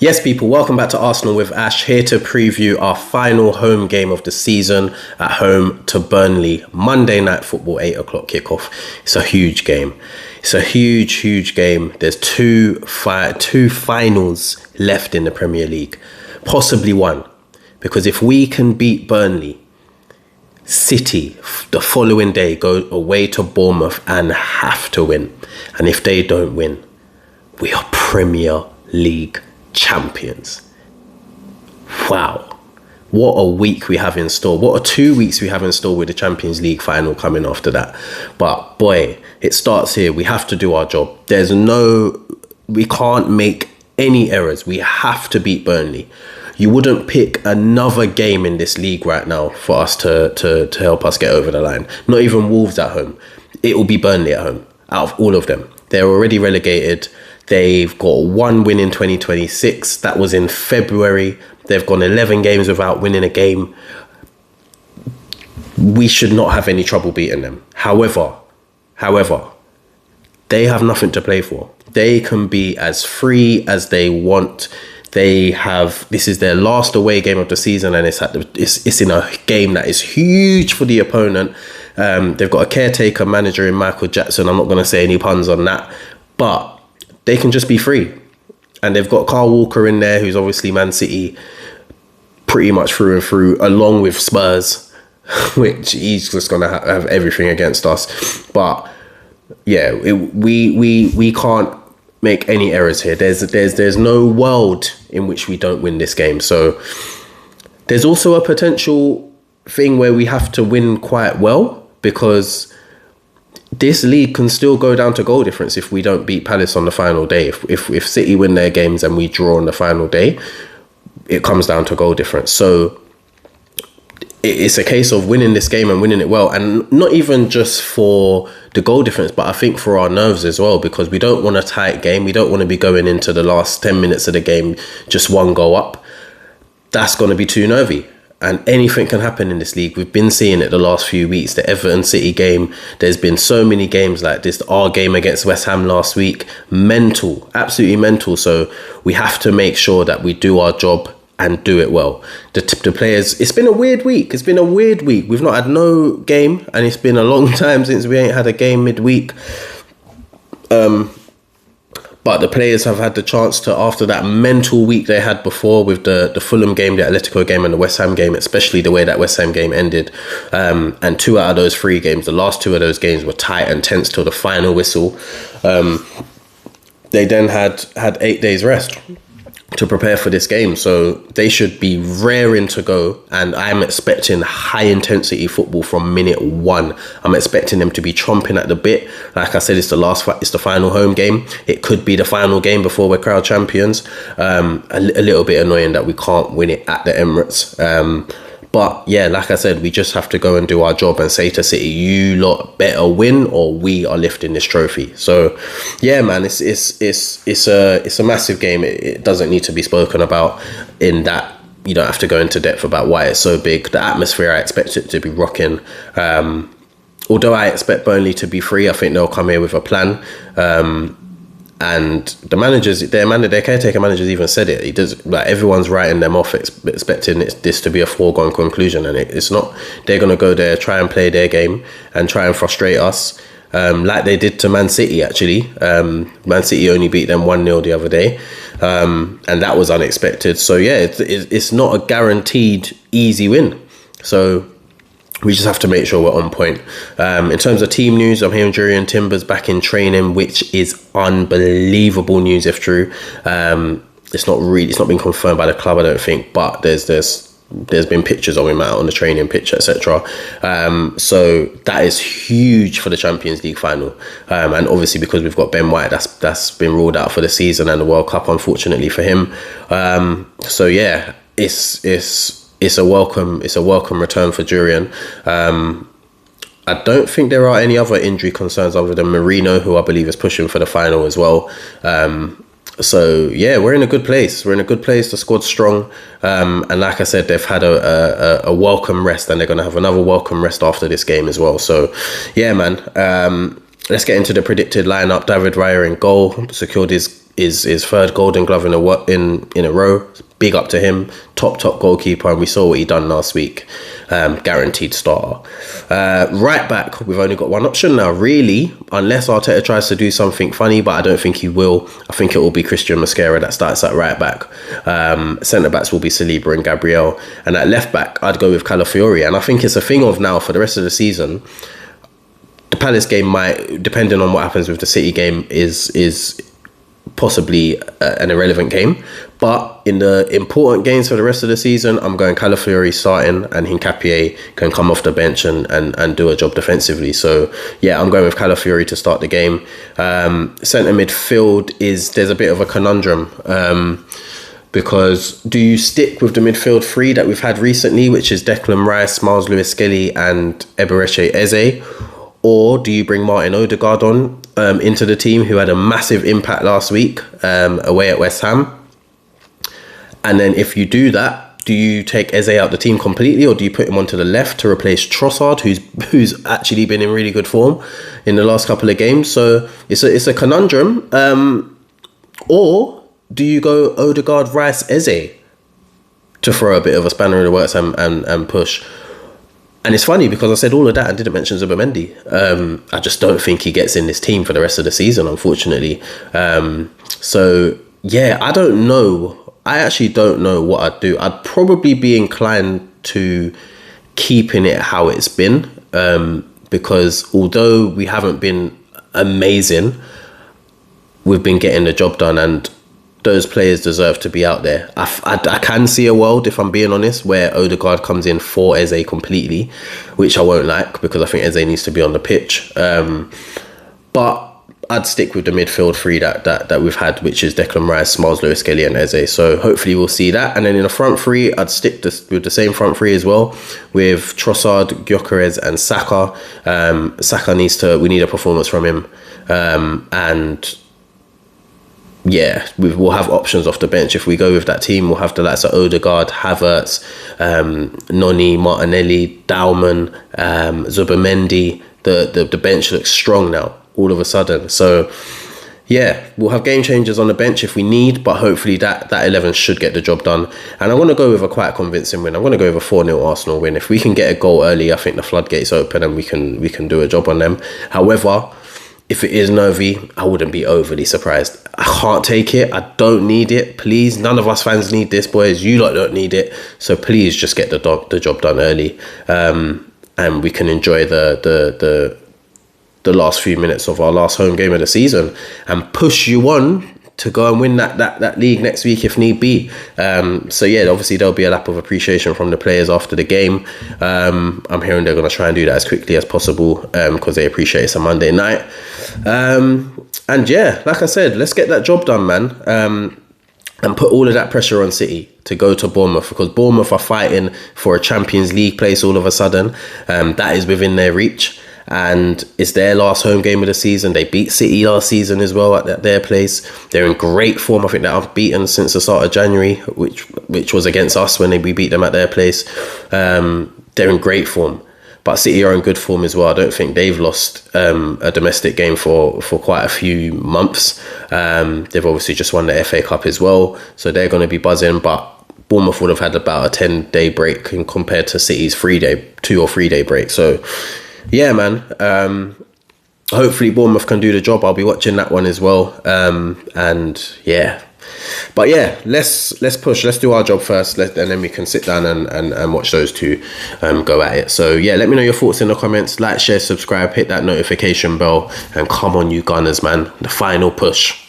Yes, people, welcome back to Arsenal with Ash, here to preview our final home game of the season at home to Burnley. Monday night football, 8 o'clock kickoff. It's a huge game. It's a huge game. There's two finals left in the Premier League, possibly one. Because if we can beat Burnley, City the following day go away to Bournemouth and have to win. And if they don't win, we are Premier League champions. Wow, what a week we have in store. What are 2 weeks we have in store with the Champions League final coming after that. But boy, it starts here. We have to do our job. We can't make any errors. We have to beat Burnley. You wouldn't pick another game in this league right now for us to help us get over the line. Not even Wolves at home. It will be Burnley at home out of all of them. They're already relegated. They've got one win in 2026. That was in February. They've gone 11 games without winning a game. We should not have any trouble beating them. However, they have nothing to play for. They can be as free as they want. This is their last away game of the season, and it's in a game that is huge for the opponent. They've got a caretaker manager in Michael Jackson. I'm not going to say any puns on that, but they can just be free. And they've got Kyle Walker in there, who's obviously Man City pretty much through and through, along with Spurs, which he's just going to have everything against us. But yeah, we can't make any errors here. There's no world in which we don't win this game. So there's also a potential thing where we have to win quite well, because this league can still go down to goal difference if we don't beat Palace on the final day. If City win their games and we draw on the final day, it comes down to goal difference. So it's a case of winning this game and winning it well, and not even just for the goal difference, but I think for our nerves as well, because we don't want a tight game. We don't want to be going into the last 10 minutes of the game just one goal up. That's going to be too nervy. And anything can happen in this league. We've been seeing it the last few weeks. The Everton City game, there's been so many games like this. Our game against West Ham last week, mental, absolutely mental. So we have to make sure that we do our job and do it well. The players, it's been a weird week. We've not had no game, and it's been a long time since we ain't had a game midweek. But the players have had the chance to, after that mental week they had before with the Fulham game, the Atletico game and the West Ham game, especially the way that West Ham game ended. And 2 out of those 3 games, the last 2 of those games were tight and tense till the final whistle. They then had 8 days rest to prepare for this game, so they should be raring to go. And I'm expecting high intensity football from minute 1. I'm expecting them to be chomping at the bit. Like I said, it's the final home game. It could be the final game before we're crowned champions. A little bit annoying that we can't win it at the Emirates. But yeah, like I said, we just have to go and do our job and say to City, you lot better win or we are lifting this trophy. So yeah, man, it's a massive game. It doesn't need to be spoken about in that. You don't have to go into depth about why it's so big. The atmosphere, I expect it to be rocking. Although I expect Burnley to be free, I think they'll come here with a plan. And the managers, their caretaker managers even said it. He does, like, everyone's writing them off, expecting this to be a foregone conclusion, and it's not. They're gonna go there, try and play their game, and try and frustrate us, like they did to Man City. Actually, Man City only beat them 1-0 the other day, and that was unexpected. So yeah, it's not a guaranteed easy win. So we just have to make sure we're on point. In terms of team news, I'm hearing Jurriën Timber's back in training, which is unbelievable news if true. It's not been confirmed by the club, I don't think, but there's been pictures of him out on the training pitch, etc. So that is huge for the Champions League final. And obviously because we've got Ben White, that's been ruled out for the season and the World Cup, unfortunately for him. So yeah, it's a welcome return for Jurriën. I don't think there are any other injury concerns other than Marino, who I believe is pushing for the final as well. So yeah, we're in a good place. The squad's strong. And like I said, they've had a welcome rest, and they're going to have another welcome rest after this game as well. So yeah, man. let's get into the predicted lineup. David Raya in goal, secured his third Golden Glove in a row. Big up to him. Top goalkeeper, and we saw what he done last week. Guaranteed starter. Right back, we've only got one option now, really, unless Arteta tries to do something funny, but I don't think he will. I think it will be Christian Mosquera that starts at right back. Centre backs will be Saliba and Gabriel, and at left back I'd go with Calafiori. And I think it's a thing of now for the rest of the season. The Palace game might, depending on what happens with the City game, is possibly an irrelevant game, but in the important games for the rest of the season, I'm going Calafiori starting, and Hincapié can come off the bench and do a job defensively. So yeah, I'm going with Calafiori to start the game. Centre midfield there's a bit of a conundrum, because do you stick with the midfield three that we've had recently, which is Declan Rice, Miles Lewis-Skelly and Eberechi Eze, or do you bring Martin Odegaard on into the team, who had a massive impact last week away at West Ham? And then if you do that, do you take Eze out the team completely, or do you put him onto the left to replace Trossard, who's actually been in really good form in the last couple of games? So it's a conundrum. Or do you go Odegaard, Rice, Eze to throw a bit of a spanner in the works and push? And it's funny because I said all of that and didn't mention Zubimendi. I just don't think he gets in this team for the rest of the season, unfortunately. So, yeah, I don't know. I actually don't know what I'd do. I'd probably be inclined to keeping it how it's been, because although we haven't been amazing, we've been getting the job done, and those players deserve to be out there. I can see a world, if I'm being honest, where Odegaard comes in for Eze completely, which I won't like, because I think Eze needs to be on the pitch. But I'd stick with the midfield three that we've had, which is Declan Rice, Miles Lewis-Skelly and Eze. So hopefully we'll see that. And then in the front three, I'd stick with the same front three as well, with Trossard, Gyökeres and Saka. Saka we need a performance from him. And yeah, we'll have options off the bench. If we go with that team, we'll have the likes of Odegaard, Havertz, Noni, Martinelli, Dauman, Zubimendi. The bench looks strong now, all of a sudden. So yeah, we'll have game changers on the bench if we need, but hopefully that 11 should get the job done. And I want to go with a quite convincing win. I'm going to go with a 4-0 Arsenal win. If we can get a goal early, I think the floodgates open and we can do a job on them. However, if it is nervy, I wouldn't be overly surprised. I can't take it. I don't need it. Please, none of us fans need this, boys. You lot don't need it. So please just get the job done early, and we can enjoy the last few minutes of our last home game of the season and push you on to go and win that league next week if need be. So yeah, obviously there'll be a lap of appreciation from the players after the game. I'm hearing they're going to try and do that as quickly as possible, because they appreciate it's a Monday night. And yeah, like I said, let's get that job done, man. And put all of that pressure on City to go to Bournemouth, because Bournemouth are fighting for a Champions League place all of a sudden. That is within their reach. And it's their last home game of the season. They beat City last season as well at their place. They're in great form. I think they're unbeaten since the start of January, which was against us when we beat them at their place. They're in great form. But City are in good form as well. I don't think they've lost a domestic game for quite a few months. They've obviously just won the FA Cup as well, so they're going to be buzzing. But Bournemouth would have had about a 10-day break compared to City's 2 or 3 day break. So yeah, man. Hopefully Bournemouth can do the job. I'll be watching that one as well. And yeah. But yeah, let's push. Let's do our job first, and then we can sit down and watch those two go at it. So yeah, let me know your thoughts in the comments. Like, share, subscribe, hit that notification bell, and come on, you Gunners, man. The final push.